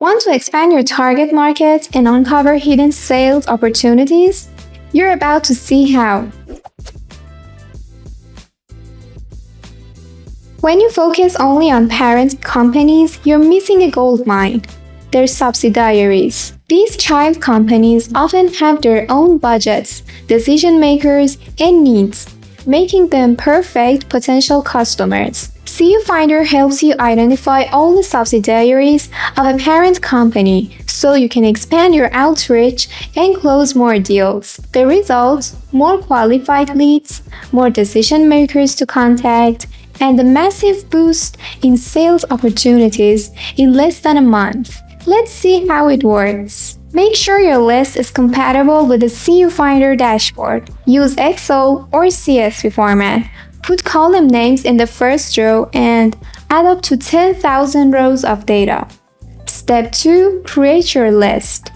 Want to expand your target market and uncover hidden sales opportunities? You're about to see how. When you focus only on parent companies, you're missing a gold mine. They're subsidiaries. These child companies often have their own budgets, decision makers, and needs, making them perfect potential customers. CUFinder helps you identify all the subsidiaries of a parent company so you can expand your outreach and close more deals. The result? More qualified leads, more decision makers to contact, and a massive boost in sales opportunities in less than a month. Let's see how it works. Make sure your list is compatible with the CUFinder dashboard. Use Excel or CSV format. Put column names in the first row and add up to 10,000 rows of data. Step 2. Create your list.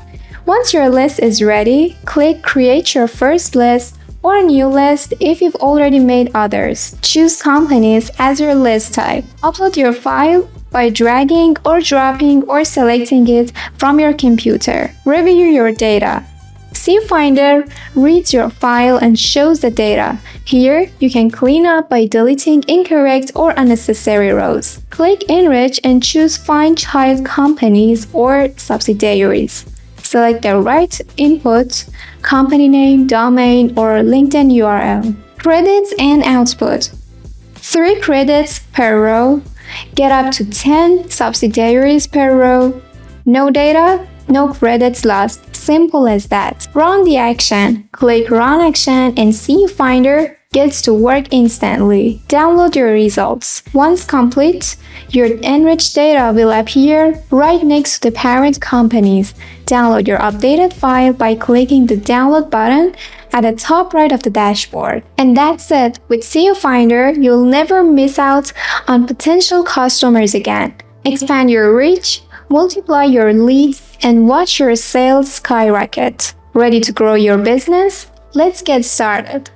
Once your list is ready, click Create your first list or a new list if you've already made others. Choose companies as your list type. Upload your file by dragging or dropping or selecting it from your computer. Review your data. CUFinder reads your file and shows the data. Here, you can clean up by deleting incorrect or unnecessary rows. Click Enrich and choose Find Child Companies or Subsidiaries. Select the right input, company name, domain, or LinkedIn URL. Credits and output. 3 credits per row. Get up to 10 subsidiaries per row. No data, no credits lost. Simple as that. Run the action. Click Run Action and CUFinder gets to work instantly. Download your results. Once complete, your enriched data will appear right next to the parent companies. Download your updated file by clicking the Download button at the top right of the dashboard. And that's it. With CUFinder, you'll never miss out on potential customers again. Expand your reach, multiply your leads, and watch your sales skyrocket. Ready to grow your business? Let's get started.